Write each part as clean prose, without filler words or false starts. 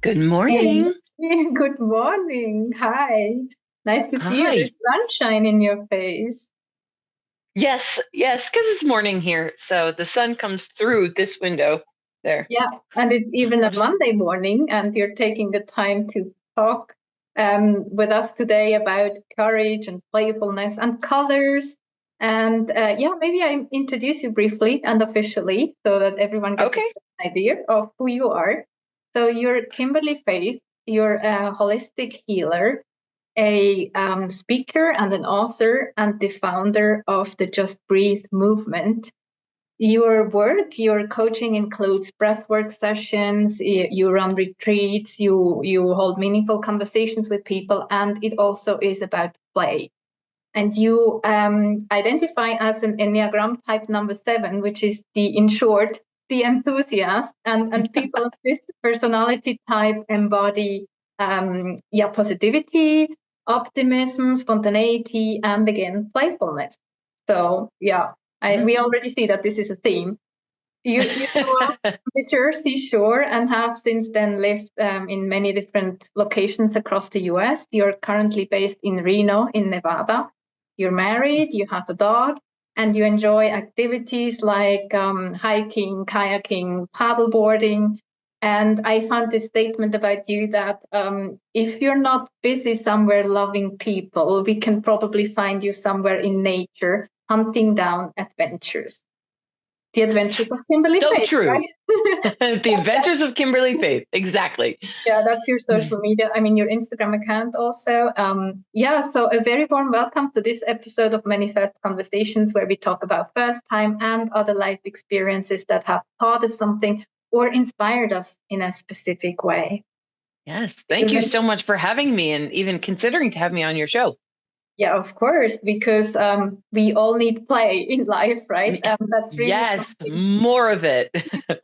Good Hey, morning. good morning. Hi. Nice to see your Hi. sunshine in your face. Yes, yes, because it's morning here. So the sun comes through this window there. Yeah, and it's even a I'm s- Monday morning, and you're taking the time to talk with us today about courage and playfulness and colors. And yeah, maybe I introduce you briefly and officially so that everyone gets Okay. an idea of who you are. So you're Kimberly Faith, you're a holistic healer, a speaker and an author and the founder of the Just Breathe movement. Your work, your coaching includes breathwork sessions, you run retreats, you hold meaningful conversations with people, and it also is about play. And you identify as an Enneagram Type number 7, which is in short, the enthusiast. And people of this personality type embody positivity, optimism, spontaneity, and again, playfulness. So, yeah, we already see that this is a theme. You grew up on the Jersey Shore and have since then lived in many different locations across the US. You're currently based in Reno, in Nevada. You're married, you have a dog, and you enjoy activities like hiking, kayaking, paddleboarding. And I found this statement about you that if you're not busy somewhere loving people, we can probably find you somewhere in nature hunting down adventures. The Adventures of Kimberly So Faith, true. right? The Adventures of Kimberly Faith. Exactly. Yeah, that's your social media. I mean, your Instagram account also. Yeah, so a very warm welcome to this episode of Manifest Conversations, where we talk about first time and other life experiences that have taught us something or inspired us in a specific way. Yes. Thank you so much for having me and even considering to have me on your show. Yeah, of course, because we all need play in life, right? That's really Yes, something. more of it.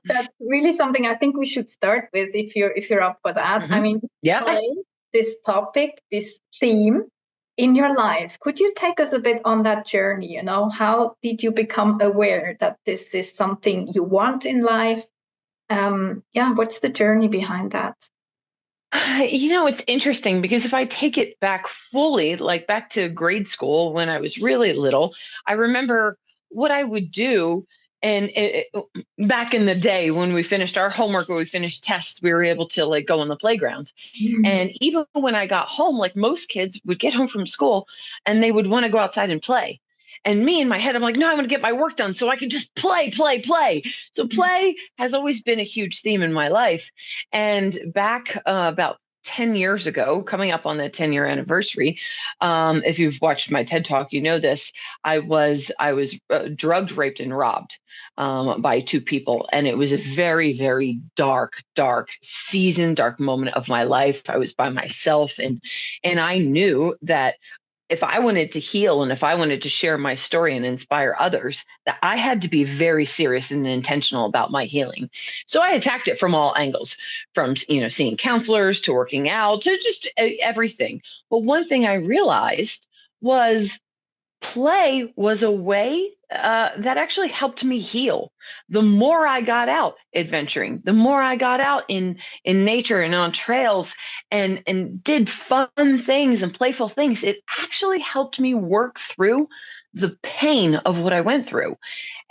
That's really something I think we should start with if you're up for that. I Mhm. mean, Yeah. play, this topic, this theme in your life. Could you take us a bit on that journey? How did you become aware that this is something you want in life? Yeah, what's the journey behind that? It's interesting because if I take it back fully, like back to grade school when I was really little, I remember what I would do. And back in the day when we finished our homework or we finished tests, we were able to like go on the playground. And even when I got home, like most kids would get home from school and they would want to go outside and play. And me in my head, I'm like, no, I want to get my work done so I can just play, play, play. So play has always been a huge theme in my life. And back about 10 years ago, coming up on the 10-year anniversary, if you've watched my TED Talk, you know this. I was drugged, raped, and robbed by two people, and it was a very, very dark season, dark moment of my life. I was by myself, and I knew that if I wanted to heal and if I wanted to share my story and inspire others, that I had to be very serious and intentional about my healing. So I attacked it from all angles, from seeing counselors to working out to just everything. But one thing I realized was play was a way that actually helped me heal. The more I got out adventuring, the more I got out in nature and on trails and did fun things and playful things, it actually helped me work through the pain of what I went through.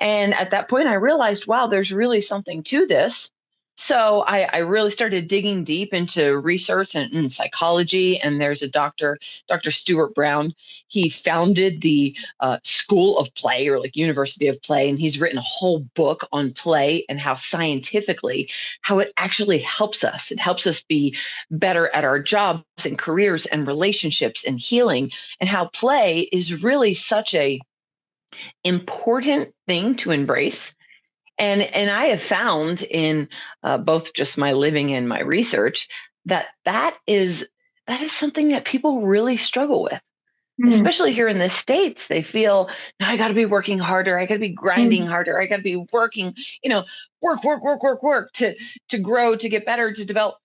And at that point, I realized, wow, there's really something to this. So I really started digging deep into research and psychology. And there's a doctor, Dr. Stuart Brown. He founded the School of Play, or like University of Play. And he's written a whole book on play and how scientifically, how it actually helps us. It helps us be better at our jobs and careers and relationships and healing, and how play is really such a important thing to embrace. And I have found in both just my living and my research that is something that people really struggle with, Mm, especially here in the States. They feel, no, I got to be working harder, I got to be grinding mm, harder, I got to be working, work to grow, to get better, to develop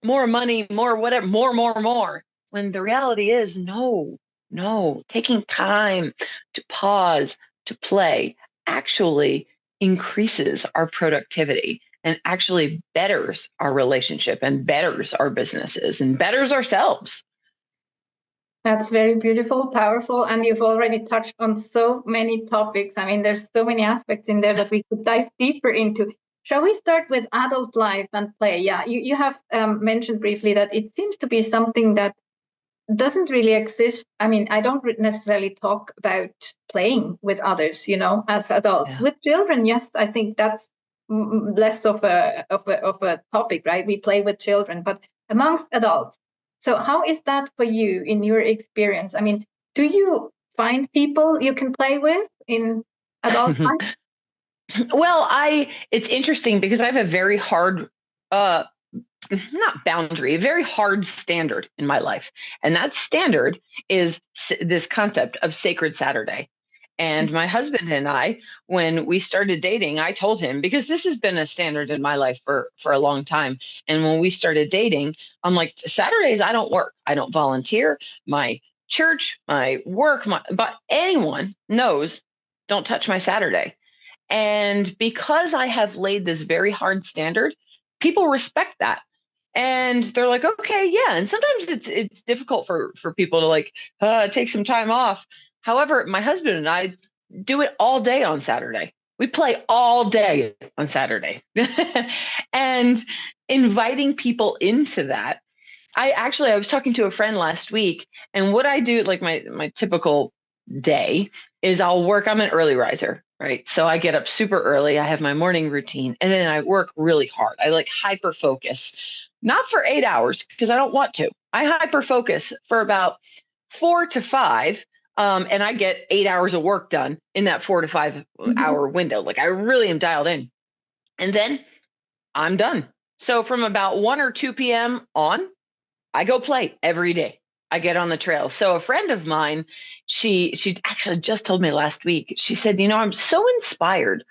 more money, more whatever, more. When the reality is, no, no, taking time to pause, to play actually increases our productivity. and actually betters our relationship and betters our businesses and betters ourselves. That's very beautiful, powerful, and you've already touched on so many topics. I mean, there's so many aspects in there that we could dive deeper into. Shall we start with adult life and play? Yeah, you have mentioned briefly that it seems to be something that doesn't really exist. I mean, I don't necessarily talk about playing with others, as adults. Yeah. With children, yes, I think that's less of a topic, right? We play with children, but amongst adults. So how is that for you in your experience? I mean, do you find people you can play with in adult life? Well, it's interesting because I have a very hard, not boundary, a very hard standard in my life. And that standard is this concept of sacred Saturday. And my husband and I, when we started dating, I told him, because this has been a standard in my life for a long time. And when we started dating, I'm like, Saturdays, I don't work. I don't volunteer. My church, my work, but anyone knows, don't touch my Saturday. And because I have laid this very hard standard, people respect that. And they're like, okay, yeah. And sometimes it's difficult for people to like take some time off. However, my husband and I do it all day on Saturday. We play all day on Saturday. And inviting people into that. I was talking to a friend last week, and what I do, like my typical day is I'll work. I'm an early riser, right? So I get up super early. I have my morning routine, and then I work really hard. I like hyper focus, not for 8 hours because I don't want to. I hyper focus for about 4 to 5. And I get 8 hours of work done in that 4 to 5 hour window. Like I really am dialed in. And then I'm done. So from about 1 or 2 p.m. on, I go play every day. I get on the trail. So a friend of mine, she actually just told me last week, she said, I'm so inspired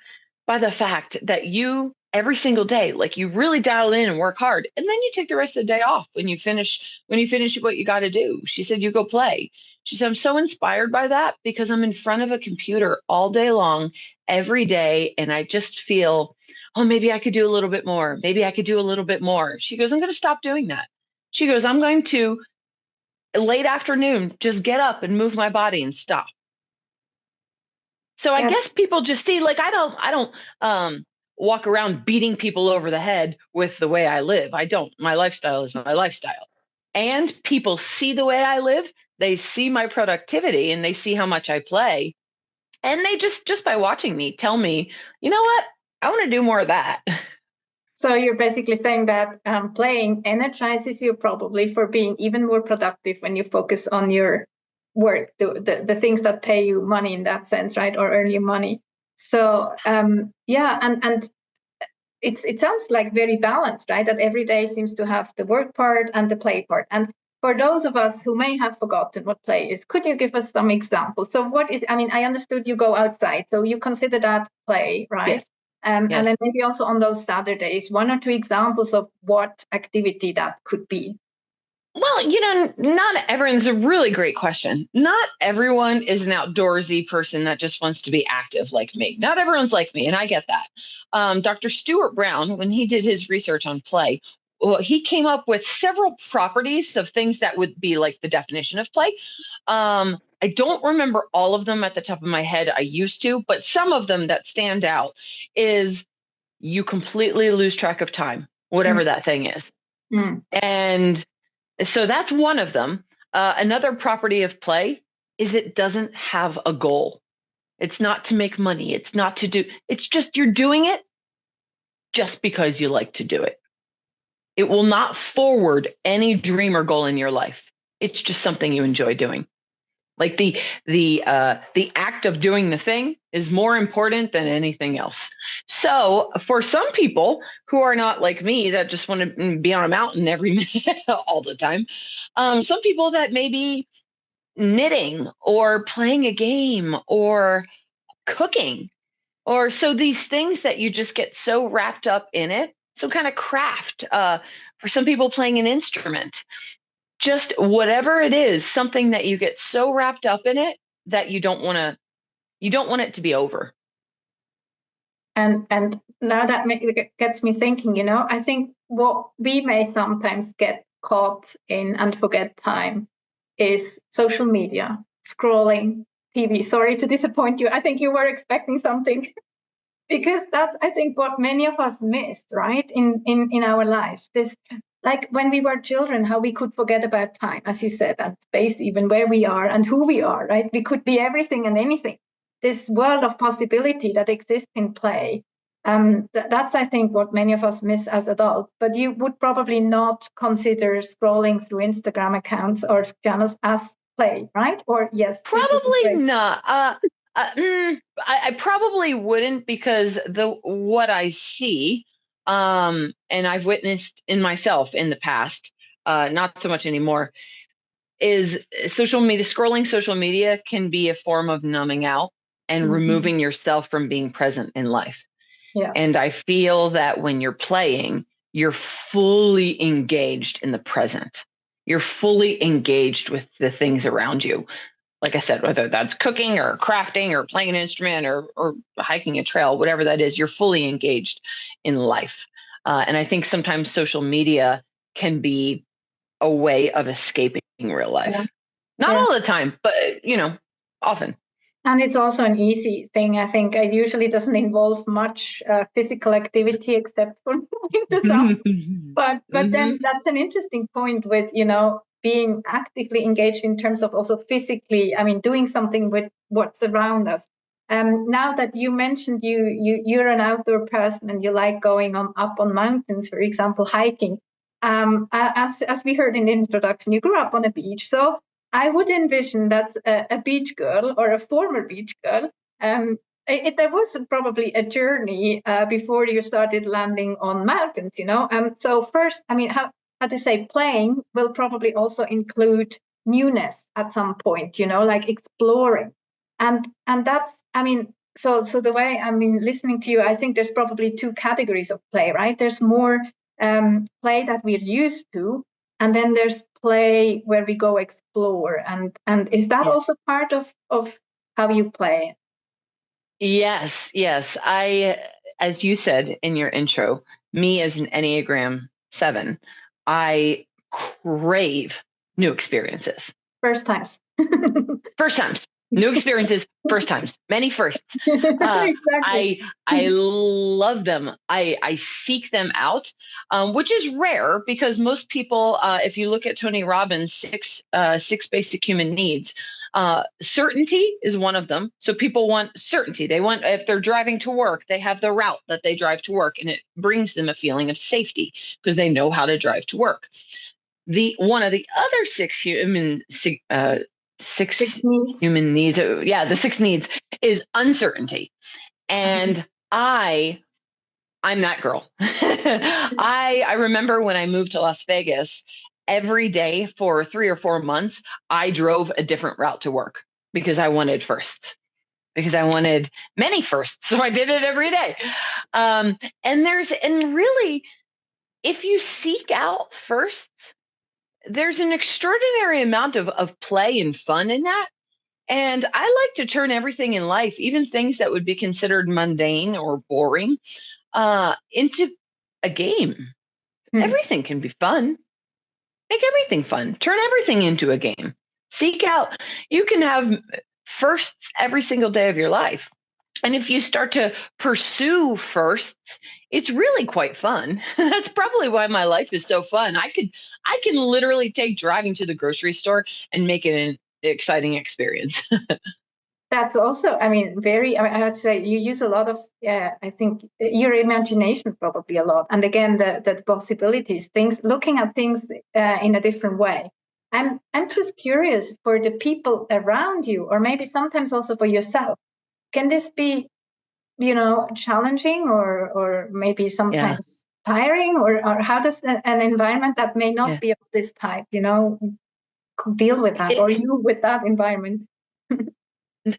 by the fact that you every single day, like you really dial in and work hard. And then you take the rest of the day off when you finish what you got to do. She said, you go play. She said, I'm so inspired by that because I'm in front of a computer all day long, every day. And I just feel, oh, maybe I could do a little bit more. Maybe I could do a little bit more. She goes, I'm going to stop doing that. She goes, I'm going to late afternoon, just get up and move my body and stop. So I guess people just see, like, I don't walk around beating people over the head with the way I live. I don't. My lifestyle is my lifestyle. And people see the way I live. They see my productivity and they see how much I play. And they just by watching me tell me, you know what? I want to do more of that. So you're basically saying that playing energizes you probably for being even more productive when you focus on your work, the things that pay you money in that sense, right? Or earn you money. So yeah, and it sounds like very balanced, right? That every day seems to have the work part and the play part. And for those of us who may have forgotten what play is, could you give us some examples? So what is, I mean, I understood you go outside, so you consider that play, right? Yes. And then maybe also on those Saturdays, 1 or 2 examples of what activity that could be. Well, not everyone's a really great question. Not everyone is an outdoorsy person that just wants to be active like me. Not everyone's like me, and I get that. Dr. Stuart Brown, when he did his research on play, he came up with several properties of things that would be like the definition of play. I don't remember all of them at the top of my head. I used to, but some of them that stand out is you completely lose track of time, whatever that thing is. And so that's one of them. Another property of play is it doesn't have a goal. It's not to make money. It's not to do, it's just you're doing it just because you like to do it. It will not forward any dream or goal in your life. It's just something you enjoy doing. Like the act of doing the thing is more important than anything else. So for some people who are not like me that just want to be on a mountain every minute all the time, some people that may be knitting or playing a game or cooking, or so these things that you just get so wrapped up in it. Some kind of craft. For some people, playing an instrument. Just whatever it is, something that you get so wrapped up in it that you don't want it to be over. And now that gets me thinking, I think what we may sometimes get caught in and forget time is social media, scrolling, TV. Sorry to disappoint you. I think you were expecting something. Because that's, I think, what many of us missed, right, in our lives. This, like when we were children, how we could forget about time, as you said, and space, even where we are and who we are, right? We could be everything and anything. This world of possibility that exists in play. That's, I think, what many of us miss as adults. But you would probably not consider scrolling through Instagram accounts or channels as play, right? Or yes, probably not. I probably wouldn't, because what I see, and I've witnessed in myself in the past, not so much anymore, is scrolling social media can be a form of numbing out and removing yourself from being present in life. Yeah. And I feel that when you're playing, you're fully engaged in the present. You're fully engaged with the things around you. Like I said, whether that's cooking or crafting or playing an instrument or hiking a trail, whatever that is, you're fully engaged in life. And I think sometimes social media can be a way of escaping real life. Yeah. Not all the time, but often. And it's also an easy thing. I think it usually doesn't involve much physical activity except for the sun. But then that's an interesting point with, being actively engaged in terms of also physically, doing something with what's around us. Now that you mentioned you're an outdoor person and you like going up on mountains, for example, hiking. As we heard in the introduction, you grew up on a beach. So I would envision that a beach girl or a former beach girl, there was probably a journey before you started landing on mountains, So first, how to say, playing will probably also include newness at some point, like exploring. And that's, so the way, listening to you, I think there's probably two categories of play, right? There's more play that we're used to, and then there's play where we go explore. And is that also part of how you play? Yes. As you said in your intro, me as an Enneagram 7, I crave new experiences. First times. New experiences, first times, many firsts. Exactly. I love them. I seek them out, which is rare, because most people, if you look at Tony Robbins' six basic human needs, certainty is one of them. So people want certainty. They want, if they're driving to work, they have the route that they drive to work, and it brings them a feeling of safety because they know how to drive to work. One of the other six human needs, the 6 needs, is uncertainty. And I'm that girl. I remember when I moved to Las Vegas, every day for 3 or 4 months, I drove a different route to work because I wanted firsts, because I wanted many firsts. So I did it every day. And really, if you seek out firsts, there's an extraordinary amount of play and fun in that. And I like to turn everything in life, even things that would be considered mundane or boring, into a game. Everything can be fun. Make everything fun. Turn everything into a game. Seek out. You can have firsts every single day of your life. And if you start to pursue firsts, it's really quite fun. That's probably why my life is so fun. I can literally take driving to the grocery store and make it an exciting experience. That's also, I would say you use a lot of, I think your imagination probably a lot. And again, the possibilities, looking at things in a different way. I'm just curious, for the people around you, or maybe sometimes also for yourself, can this be, challenging or maybe sometimes tiring, or how does an environment that may not be of this type, deal with that, or you with that environment?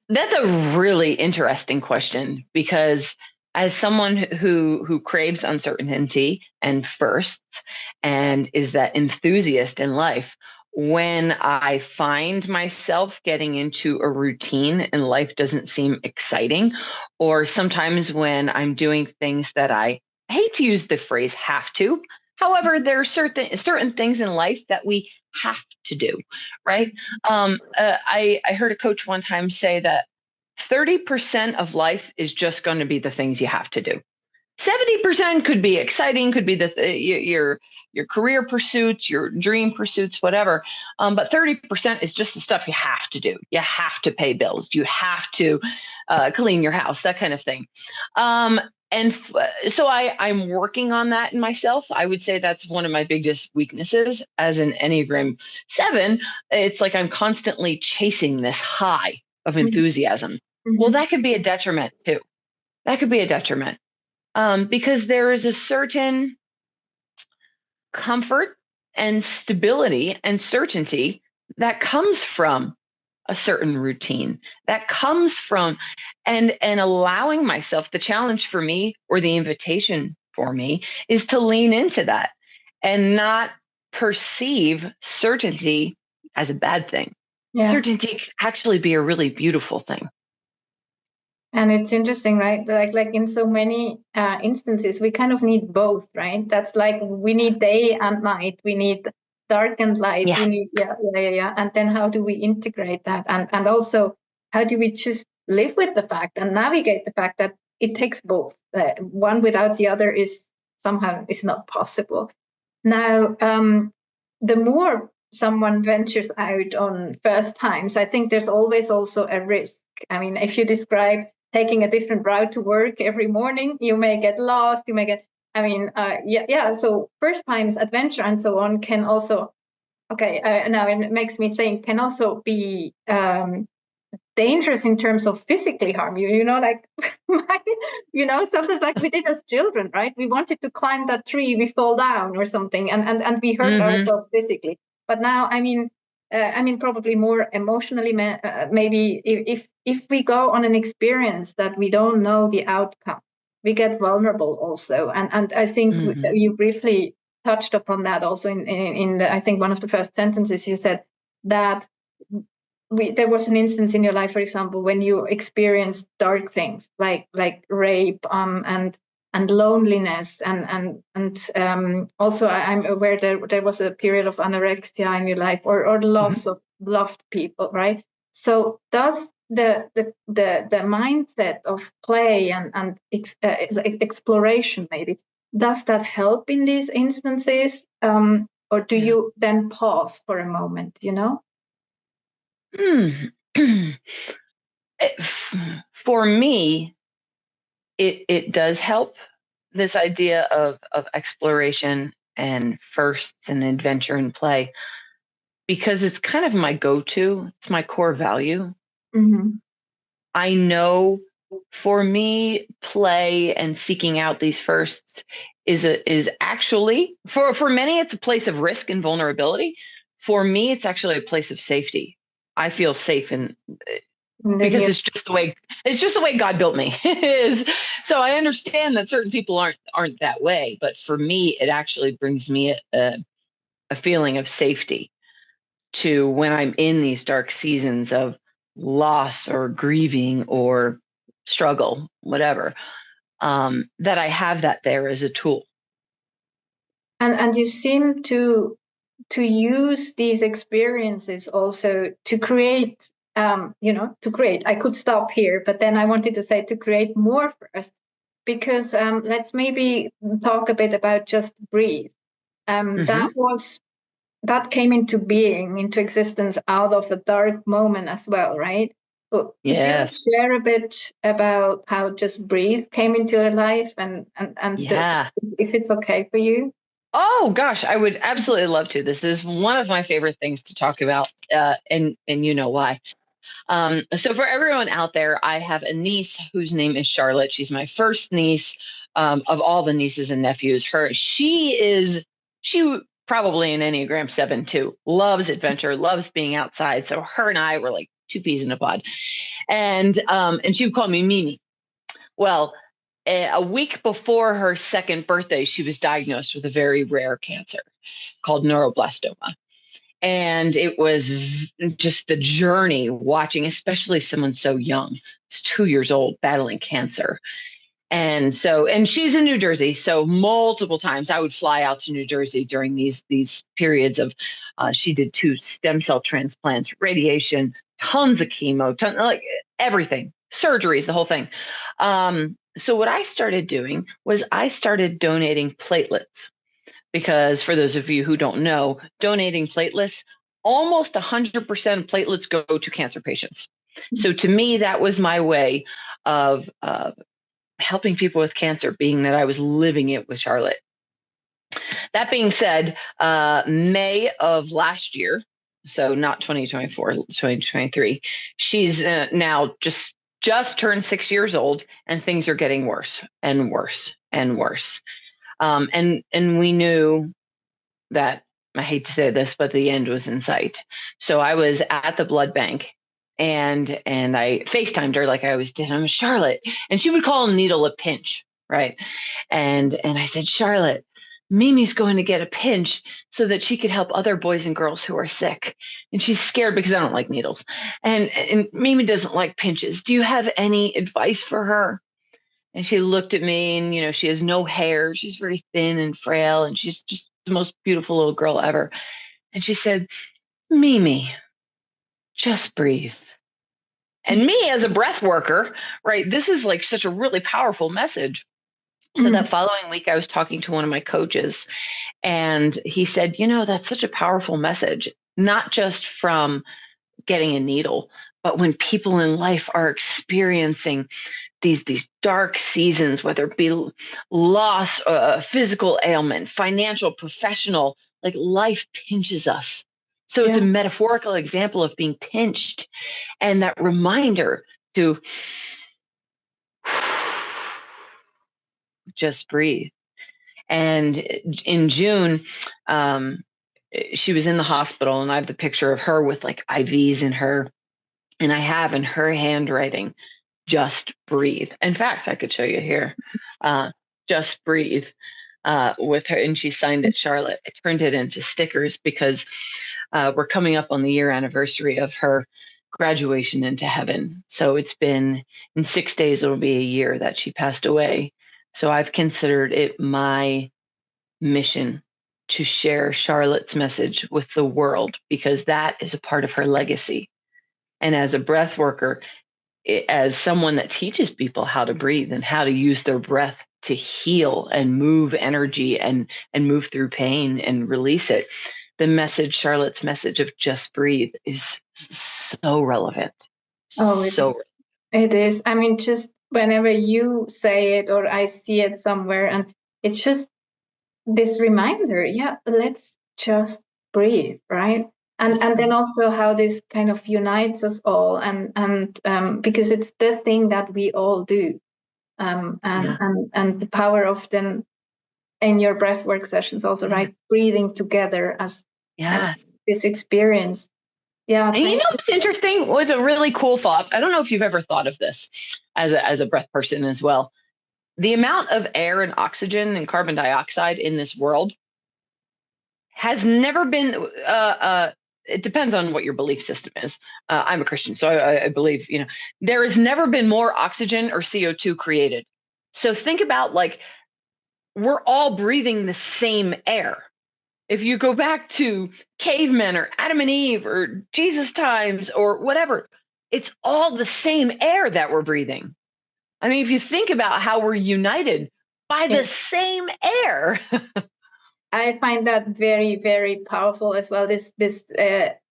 That's a really interesting question, because as someone who craves uncertainty and firsts and is that enthusiast in life, when I find myself getting into a routine and life doesn't seem exciting, or sometimes when I'm doing things that I hate to use the phrase have to. However, there are certain things in life that we have to do, right? I heard a coach one time say that 30% of life is just going to be the things you have to do. 70% could be exciting, could be your career pursuits, your dream pursuits, whatever. But 30% is just the stuff you have to do. You have to pay bills. You have to clean your house, that kind of thing. And so I'm working on that in myself. I would say that's one of my biggest weaknesses as an Enneagram 7. It's like I'm constantly chasing this high of enthusiasm. Well, that could be a detriment too. That could be a detriment. Because there is a certain comfort and stability and certainty that comes from a certain routine, that comes from and allowing myself. The challenge for me, or the invitation for me, is to lean into that and not perceive certainty as a bad thing. Yeah. Certainty can actually be a really beautiful thing. And it's interesting, right? Like in so many instances, we kind of need both, right? That's like we need day and night. We need dark and light. Yeah. We need, yeah. And then how do we integrate that? And also, how do we just live with the fact and navigate the fact that it takes both? One without the other is not possible. Now, the more someone ventures out on first times, I think there's always also a risk. I mean, if you describe taking a different route to work every morning, you may get lost, you may get, so first times adventure and so on can also, now it makes me think, can also be dangerous in terms of physically harm you, like, sometimes like we did as children, right? We wanted to climb that tree, we fall down or something, and we hurt ourselves physically. But now, I mean, probably more emotionally, maybe if we go on an experience that we don't know the outcome, we get vulnerable also. And I think you briefly touched upon that also in the, I think one of the first sentences you said that there was an instance in your life, for example, when you experienced dark things like rape and loneliness and also I'm aware there was a period of anorexia in your life or loss of loved people, right? So does the mindset of play and exploration, maybe, does that help in these instances, or do you then pause for a moment? For me, it does help, this idea of exploration and firsts and adventure and play, because it's kind of my go-to. It's my core value. I know for me, play and seeking out these firsts is actually, for many, it's a place of risk and vulnerability. For me, it's actually a place of safety. I feel safe because it's just the way God built me. So I understand that certain people aren't that way, but for me, it actually brings me a feeling of safety to when I'm in these dark seasons of loss or grieving or struggle, whatever, that I have that there as a tool. And you seem to use these experiences also to create, I could stop here, but then I wanted to say to create more first, because let's maybe talk a bit about just breathe. That came into being, into existence out of a dark moment as well, right? So yes. Could you share a bit about how just breathe came into your life and if it's okay for you? Oh gosh, I would absolutely love to. This is one of my favorite things to talk about, and you know why. So for everyone out there, I have a niece whose name is Charlotte. She's my first niece of all the nieces and nephews. She probably an Enneagram 7 too. Loves adventure, loves being outside. So her and I were like two peas in a pod, and she would call me Mimi. Well, a week before her second birthday, she was diagnosed with a very rare cancer called neuroblastoma. And it was just the journey watching, especially someone so young, it's 2 years old, battling cancer. And she's in New Jersey. So multiple times I would fly out to New Jersey during these periods of, she did 2 stem cell transplants, radiation, tons of chemo, like everything, surgeries, the whole thing. So what I started doing was I started donating platelets, because for those of you who don't know, donating platelets, almost 100% of platelets go to cancer patients. So to me, that was my way of helping people with cancer, being that I was living it with Charlotte. That being said, May of last year, so not 2024, 2023, she's now just turned 6 years old, and things are getting worse and worse and worse. And we knew that, I hate to say this, but the end was in sight. So I was at the blood bank, and I FaceTimed her like I always did. I'm Charlotte, and she would call a needle a pinch, right? And I said, Charlotte, Mimi's going to get a pinch so that she could help other boys and girls who are sick. And she's scared because I don't like needles. And Mimi doesn't like pinches. Do you have any advice for her? And she looked at me, and, she has no hair. She's very thin and frail, and she's just the most beautiful little girl ever. And she said, Mimi, just breathe. And me as a breath worker, right, this is like such a really powerful message. So that following week, I was talking to one of my coaches, and he said, that's such a powerful message, not just from getting a needle, but when people in life are experiencing these dark seasons, whether it be loss, physical ailment, financial, professional, like life pinches us. So it's a metaphorical example of being pinched, and that reminder to just breathe. And in June, she was in the hospital, and I have the picture of her with like IVs in her, and I have in her handwriting, just breathe. In fact, I could show you here, just breathe, with her. And she signed it, Charlotte. I turned it into stickers because we're coming up on the year anniversary of her graduation into heaven. So it's been, in 6 days, it'll be a year that she passed away. So I've considered it my mission to share Charlotte's message with the world, because that is a part of her legacy. And as a breath worker, as someone that teaches people how to breathe and how to use their breath to heal and move energy and move through pain and release it, the message, Charlotte's message of just breathe, is so relevant. It is. I mean, just whenever you say it or I see it somewhere, and it's just this reminder, let's just breathe, right? And then also how this kind of unites us all, and because it's the thing that we all do, and the power of then in your breathwork sessions also, right? Breathing together as this experience. Yeah. And what's interesting was a really cool thought. I don't know if you've ever thought of this as a breath person as well. The amount of air and oxygen and carbon dioxide in this world has never been, it depends on what your belief system is. I'm a Christian, so I believe, there has never been more oxygen or CO2 created. So think about, like, we're all breathing the same air. If you go back to cavemen or Adam and Eve or Jesus times or whatever, it's all the same air that we're breathing. I mean, if you think about how we're united by the same air. I find that very, very powerful as well, this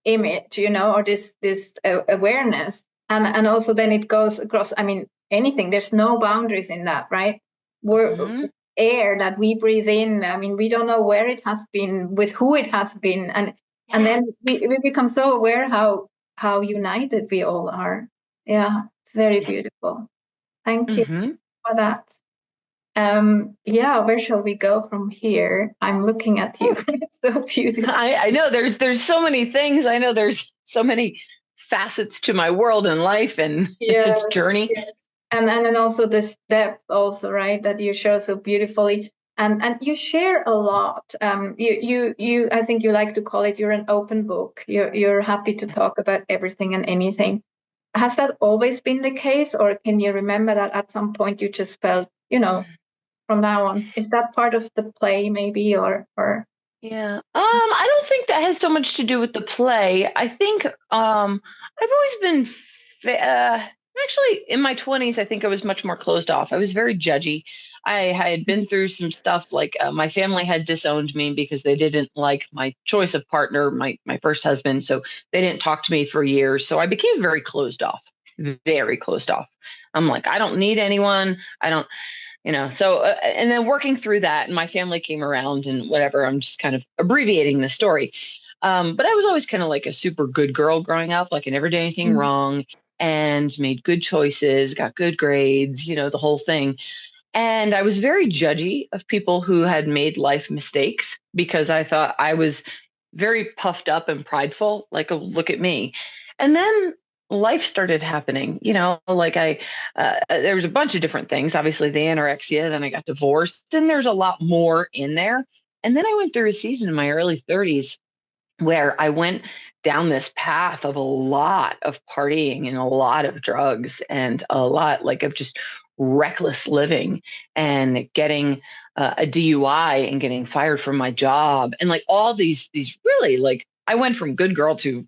image, or this awareness. And also then it goes across, I mean, anything. There's no boundaries in that, right? We're air that we breathe in. I mean, we don't know where it has been, with who it has been. And then we become so aware how united we all are. Yeah, very beautiful. Thank you for that. Where shall we go from here? I'm looking at you. It's so beautiful. I know there's so many things. I know there's so many facets to my world and life and its journey. Yes. And then also this depth also, right, that you show so beautifully. And you share a lot. You I think you like to call it, you're an open book. You're happy to talk about everything and anything. Has that always been the case, or can you remember that at some point you just felt, from now on? Is that part of the play maybe, or? Yeah. I don't think that has so much to do with the play. I think I've always been actually in my 20s, I think I was much more closed off. I was very judgy. I had been through some stuff like my family had disowned me because they didn't like my choice of partner, my first husband, so they didn't talk to me for years. So I became very closed off. Very closed off. I'm like, I don't need anyone. I don't so and then working through that, and my family came around and whatever. I'm just kind of abbreviating the story, but I was always kind of like a super good girl growing up. Like I never did anything wrong and made good choices, got good grades, the whole thing. And I was very judgy of people who had made life mistakes because I thought I was very puffed up and prideful, like, oh, look at me. And then life started happening, like there was a bunch of different things, obviously the anorexia, then I got divorced, and there's a lot more in there. And then I went through a season in my early 30s where I went down this path of a lot of partying and a lot of drugs and a lot like of just reckless living and getting a DUI and getting fired from my job and like all these really like I went from good girl to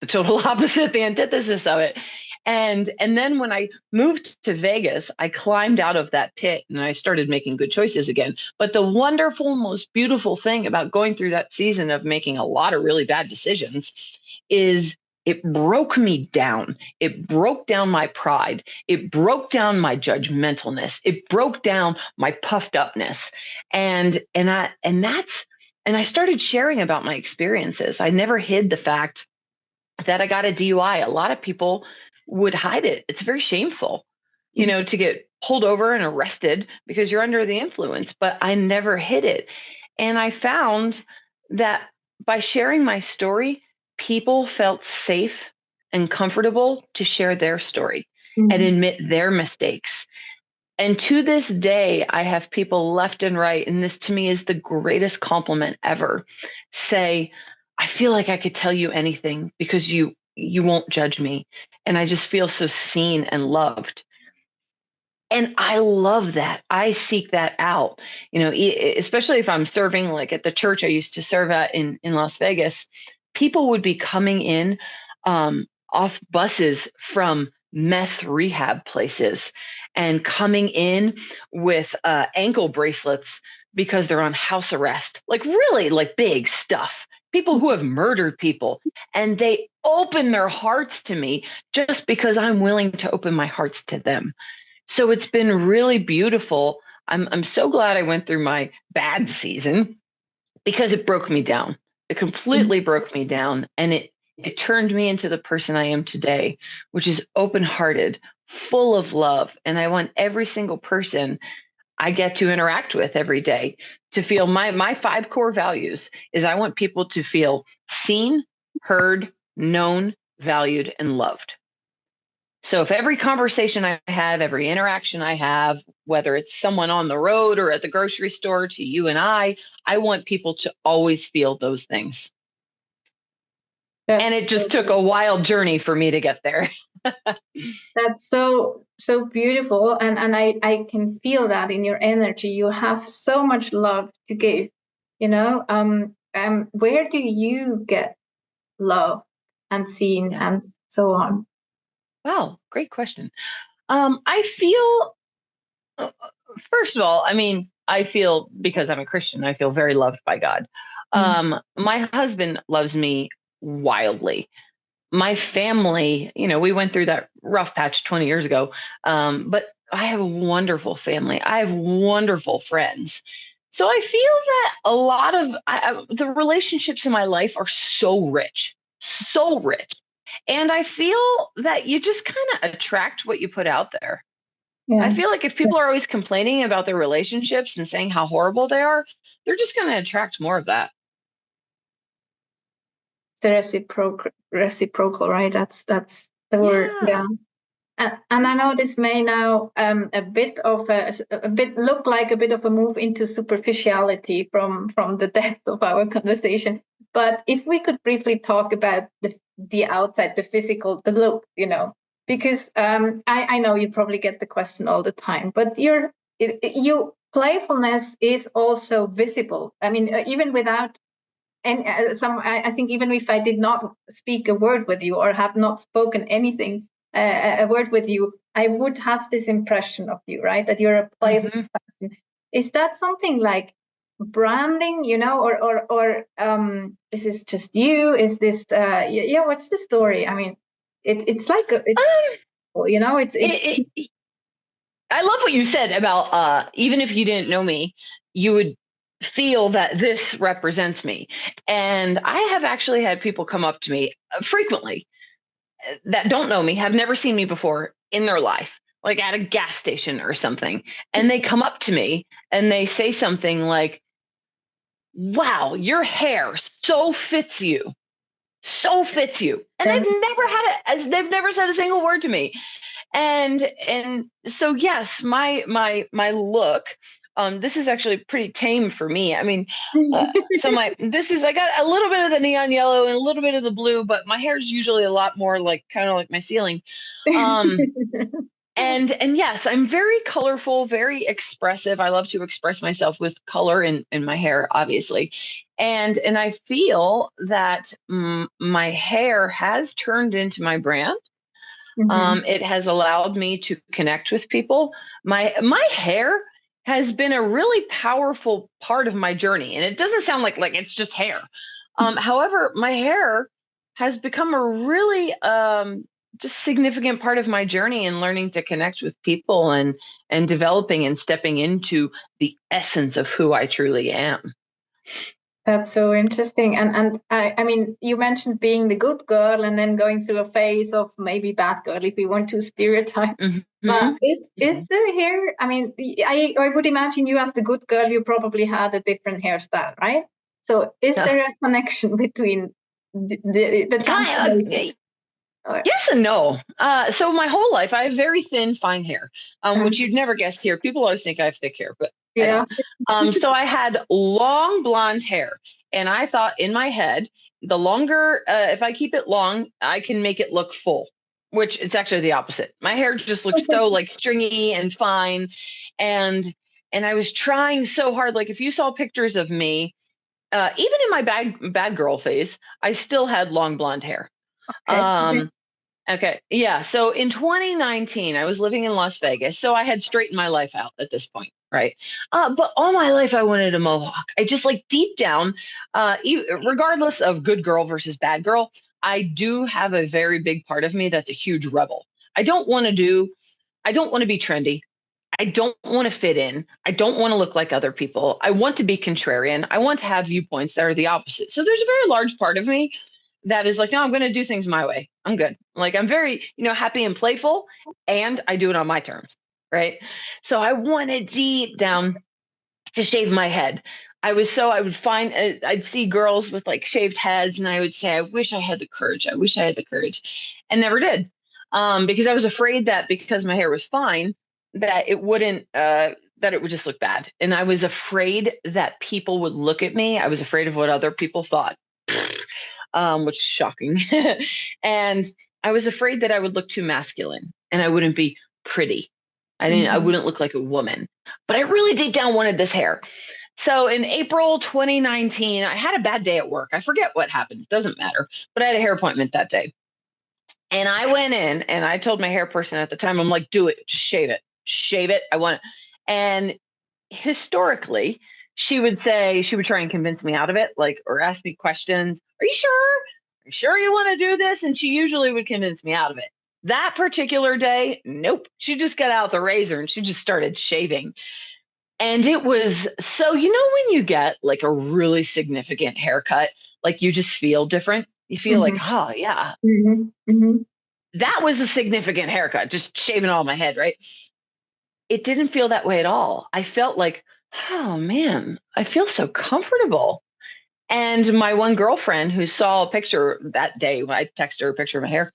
the total opposite, the antithesis of it. And then when I moved to Vegas, I climbed out of that pit and I started making good choices again. But the wonderful, most beautiful thing about going through that season of making a lot of really bad decisions is it broke me down. It broke down my pride. It broke down my judgmentalness. It broke down my puffed upness. And I started sharing about my experiences. I never hid the fact that I got a DUI. A lot of people would hide it. It's very shameful, to get pulled over and arrested because you're under the influence, but I never hid it. And I found that by sharing my story, people felt safe and comfortable to share their story and admit their mistakes. And to this day, I have people left and right, and this to me is the greatest compliment ever, say, I feel like I could tell you anything because you won't judge me. And I just feel so seen and loved. And I love that. I seek that out, especially if I'm serving like at the church I used to serve at in Las Vegas. People would be coming in off buses from meth rehab places and coming in with ankle bracelets because they're on house arrest, like really like big stuff. People who have murdered people, and they open their hearts to me just because I'm willing to open my hearts to them. So it's been really beautiful. I'm so glad I went through my bad season because it broke me down. It completely broke me down, and it turned me into the person I am today, which is open-hearted, full of love. And I want every single person I get to interact with every day to feel my 5 core values is I want people to feel seen, heard, known, valued, and loved. So if every conversation I have, every interaction I have, whether it's someone on the road or at the grocery store to you and I want people to always feel those things. And it just took a wild journey for me to get there. That's so beautiful, and I can feel that in your energy. You have so much love to give. Where do you get love and seen and so on? Wow, great question. I feel, first of all, I feel because I'm a Christian, I feel very loved by God. My husband loves me wildly. My family, we went through that rough patch 20 years ago, but I have a wonderful family. I have wonderful friends. So I feel that a lot of the relationships in my life are so rich, so rich. And I feel that you just kind of attract what you put out there. Yeah. I feel like if people are always complaining about their relationships and saying how horrible they are, they're just going to attract more of that. The reciprocal, right? That's the word. Yeah. And I know this may now a bit look like a bit of a move into superficiality from the depth of our conversation. But if we could briefly talk about the outside, the physical, the look, because I know you probably get the question all the time, but your playfulness is also visible. I mean, even without. And I think even if I did not speak a word with you or have not spoken anything, a word with you, I would have this impression of you, right? That you're a playful person. Is that something like branding, or is this just you? Is this, what's the story? I mean, it's like, I love what you said about even if you didn't know me, you would feel that this represents me. And I have actually had people come up to me frequently that don't know me, have never seen me before in their life, like at a gas station or something. And they come up to me and they say something like, wow, your hair so fits you. So fits you. And they've never said a single word to me. And so yes, my look, this is actually pretty tame for me. I mean, I got a little bit of the neon yellow and a little bit of the blue, but my hair is usually a lot more like kind of like my ceiling. And yes, I'm very colorful, very expressive. I love to express myself with color in my hair, obviously. And I feel that my hair has turned into my brand. It has allowed me to connect with people. My hair has been a really powerful part of my journey, and it doesn't sound like it's just hair. However, my hair has become a really just significant part of my journey in learning to connect with people and developing and stepping into the essence of who I truly am. That's so interesting. And I mean, you mentioned being the good girl and then going through a phase of maybe bad girl, if we want to stereotype. But is the hair, I mean, I would imagine you as the good girl, you probably had a different hairstyle, right? So is there a connection between the transformation? Yes and no. So my whole life, I have very thin, fine hair, which you'd never guess here. People always think I have thick hair, but I don't. So I had long blonde hair, and I thought in my head, the longer, if I keep it long, I can make it look full, which it's actually the opposite. My hair just looks so like stringy and fine, and I was trying so hard. Like if you saw pictures of me, even in my bad girl phase, I still had long blonde hair. Okay. Yeah. So in 2019, I was living in Las Vegas. So I had straightened my life out at this point. Right. But all my life, I wanted a mohawk. I just like deep down, regardless of good girl versus bad girl, I do have a very big part of me that's a huge rebel. I don't want to be trendy. I don't want to fit in. I don't want to look like other people. I want to be contrarian. I want to have viewpoints that are the opposite. So there's a very large part of me that is like, no, I'm going to do things my way. I'm good. Like I'm very, happy and playful, and I do it on my terms. Right. So I wanted deep down to shave my head. I'd see girls with like shaved heads, and I would say, I wish I had the courage. I wish I had the courage, and never did. Because I was afraid that because my hair was fine, that it wouldn't, that it would just look bad. And I was afraid that people would look at me. I was afraid of what other people thought. Which is shocking. And I was afraid that I would look too masculine and I wouldn't be pretty. I wouldn't look like a woman, but I really deep down wanted this hair. So in April 2019, I had a bad day at work. I forget what happened. It doesn't matter, but I had a hair appointment that day. And I went in and I told my hair person at the time, I'm like, do it, just shave it. I want it. And historically, she would try and convince me out of it, like, or ask me questions. Are you sure you want to do this? And she usually would convince me out of it. That particular day, nope. She just got out the razor and she just started shaving. And it was so, when you get like a really significant haircut, like you just feel different. You feel like, oh yeah, that was a significant haircut, just shaving all my head, right? It didn't feel that way at all. I felt like, oh man, I feel so comfortable. And my one girlfriend who saw a picture that day, when I texted her a picture of my hair,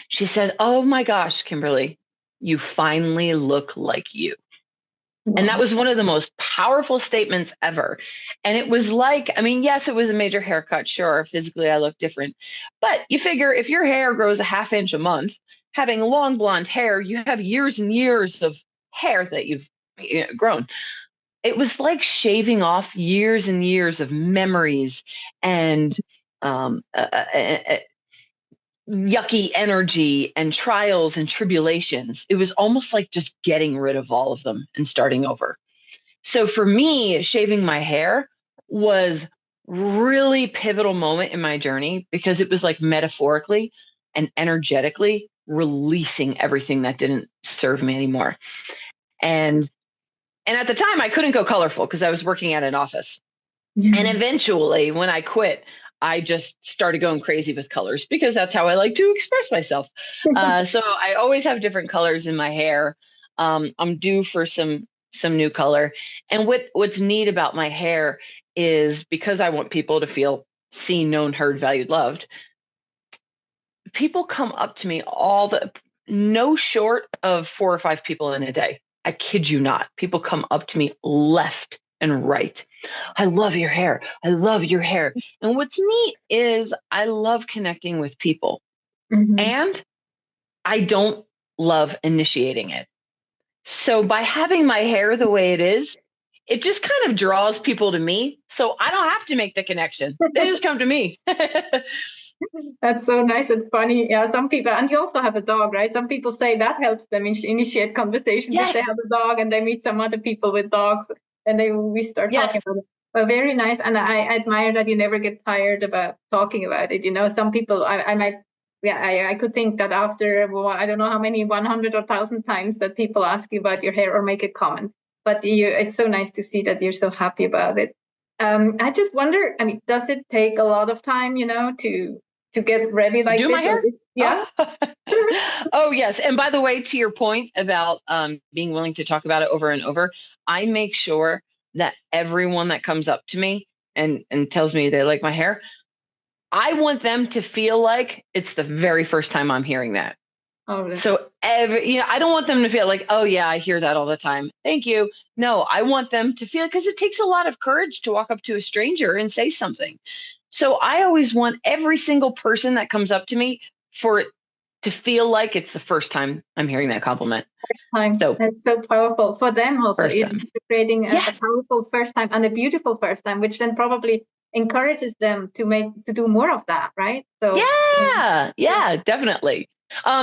She said, "Oh my gosh, Kimberly, you finally look like you." And that Wow. was one of the most powerful statements ever. And it was like, I mean, yes, it was a major haircut. Sure, physically I look different. But you figure if your hair grows a half inch a month, having long blonde hair, you have years and years of hair that you've grown. It was like shaving off years and years of memories and um, uh, uh, uh, uh, yucky energy and trials and tribulations. It was almost like just getting rid of all of them and starting over. So for me, shaving my hair was really pivotal moment in my journey because it was like metaphorically and energetically releasing everything that didn't serve me anymore. And and at the time I couldn't go colorful because I was working at an office. And Yeah. eventually when I quit, I just started going crazy with colors because that's how I like to express myself. So I always have different colors in my hair. I'm due for some new color. And what's neat about my hair is because I want people to feel seen, known, heard, valued, loved. People come up to me no short of 4 or 5 people in a day. I kid you not. People come up to me left and right. I love your hair. I love your hair. And what's neat is I love connecting with people Mhm. and I don't love initiating it. So by having my hair the way it is, it just kind of draws people to me. So I don't have to make the connection. They just come to me. That's so nice and funny. Yeah, some people, and you also have a dog, right? Some people say that helps them initiate conversations if they Yes. have a dog and they meet some other people with dogs, and we start Yes. talking about it. Well, very nice, and I admire that you never get tired about talking about it. You know, some people, I might, yeah, I could think that after, well, I don't know how many 100 or 1,000 times that people ask you about your hair or make a comment, but it's so nice to see that you're so happy about it. I just wonder, I mean, does it take a lot of time, to get ready To like do my this, or hair? yeah. Oh. Oh, yes. And by the way, to your point about being willing to talk about it over and over, I make sure that everyone that comes up to me and tells me they like my hair, I want them to feel like it's the very first time I'm hearing that. Oh, that's So I don't want them to feel like, oh yeah, I hear that all the time. Thank you. No, I want them to feel, because it takes a lot of courage to walk up to a stranger and say something. So I always want every single person that comes up to me for it to feel like it's the first time I'm hearing that compliment. first time. So That's so powerful for them also. first You're time. creating a Yes. powerful first time and a beautiful first time, which then probably encourages them to do more of that, right? So Yeah. yeah. Yeah, definitely.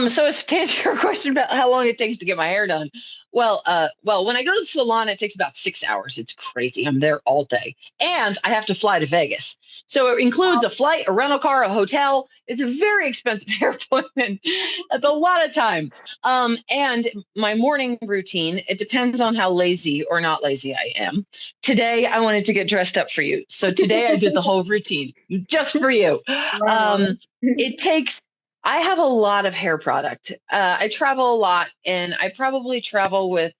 So as to answer your question about how long it takes to get my hair done, well, when I go to the salon, it takes about 6 hours. It's crazy. I'm there all day, and I have to fly to Vegas, so it includes a flight, a rental car, a hotel. It's a very expensive hair appointment. It's a lot of time. And my morning routine, it depends on how lazy or not lazy I am. Today, I wanted to get dressed up for you, so today I did the whole routine just for you. Wow. Um, it takes I have a lot of hair product. I travel a lot, and I probably travel with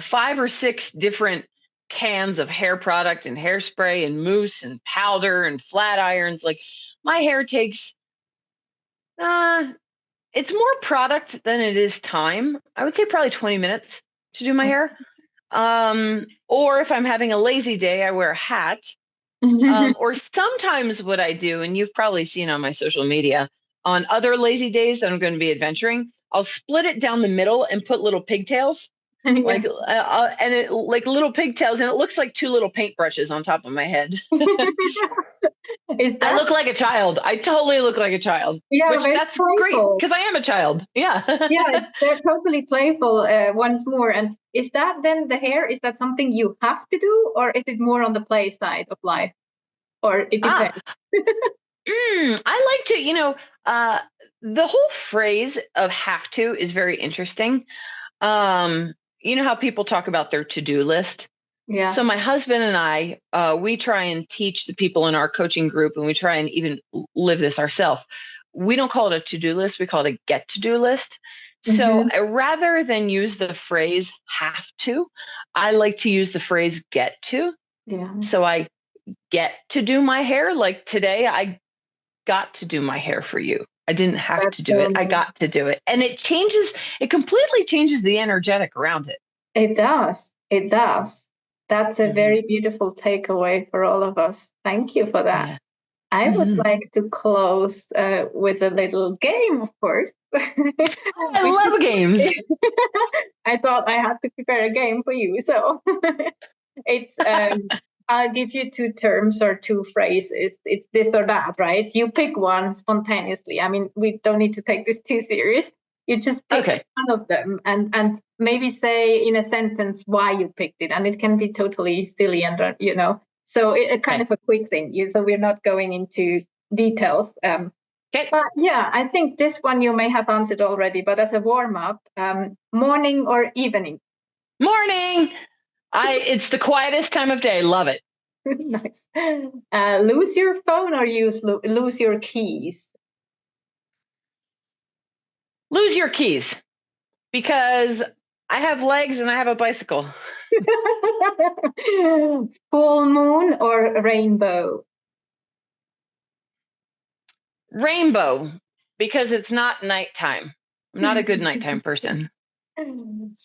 5 or 6 different cans of hair product and hairspray and mousse and powder and flat irons. Like my hair takes, uh, it's more product than it is time. I would say probably 20 minutes to do my hair. Or if I'm having a lazy day, I wear a hat. Or sometimes what I do, and you've probably seen on my social media, on other lazy days that I'm going to be adventuring, I'll split it down the middle and put little pigtails, like, Yes. and it like little pigtails, and it looks like 2 little paintbrushes on top of my head. Is I that, look like a child. I totally look like a child, yeah, which very that's great playful? because I am a child. Yeah, Yeah. they're totally playful once more. And is that then the hair? Is that something you have to do, or is it more on the play side of life, or it Ah, depends? I like to, uh, the whole phrase of have to is very interesting. You know how people talk about their to-do list? Yeah. So my husband and I, we try and teach the people in our coaching group, and we try and even live this ourselves. We don't call it a to-do list, we call it a get to-do list. So Hmm. rather than use the phrase have to, I like to use the phrase get to. Yeah. So I get to do my hair. Like today, I got to do my hair for you. I didn't have That's to do so it. I nice. got to do it. And it completely changes the energetic around it. It does. It does. That's a very beautiful takeaway for all of us. Thank you for that. Yeah. I would like to close with a little game, of course. I love games. I thought I had to prepare a game for you. So it's I'll give you two terms or two phrases. It's this or that, right? You pick one spontaneously. I mean, we don't need to take this too serious. You just pick one of them and maybe say in a sentence why you picked it. And it can be totally silly and so it kind of a quick thing. So we're not going into details. But yeah, I think this one you may have answered already, but as a warm up, morning or evening? Morning. It's the quietest time of day. Love it. Nice. Lose your phone or lose your keys? Lose your keys, because I have legs and I have a bicycle. Full moon or rainbow? Rainbow, because it's not nighttime. I'm not a good nighttime person.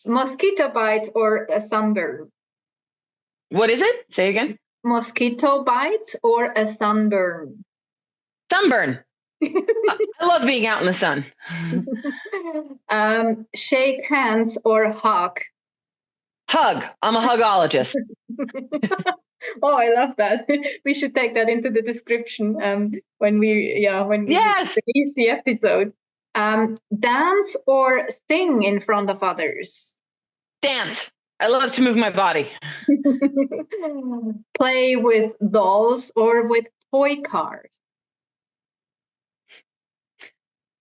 Mosquito bite or a sunburn? What is it? Say again. Mosquito bite or a sunburn? Sunburn. I love being out in the sun. Shake hands or hug? Hug. I'm a hugologist. Oh, I love that. We should take that into the description when we release the episode. Dance or sing in front of others? Dance. I love to move my body. Play with dolls or with toy cars?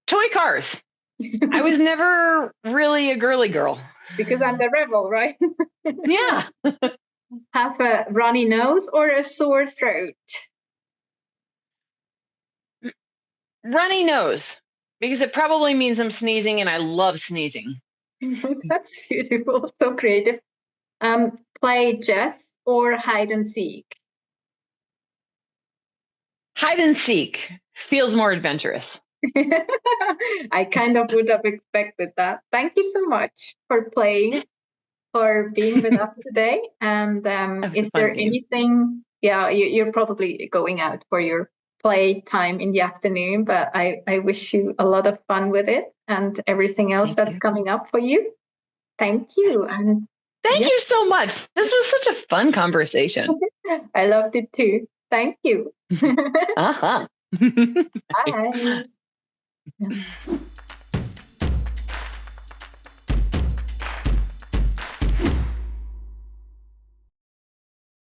Toy cars. I was never really a girly girl. Because I'm the rebel, right? Yeah. Have a runny nose or a sore throat? Runny nose, because it probably means I'm sneezing, and I love sneezing. That's beautiful. So creative. Play chess or hide and seek? Hide and seek feels more adventurous. I kind of would have expected that. Thank you so much for playing, for being with us today. And is there anything? Yeah, you're probably going out for your play time in the afternoon, but I wish you a lot of fun with it and everything else that's coming up for you. Thank you. And thank you so much. This was such a fun conversation. I loved it too. Thank you. Bye. Bye.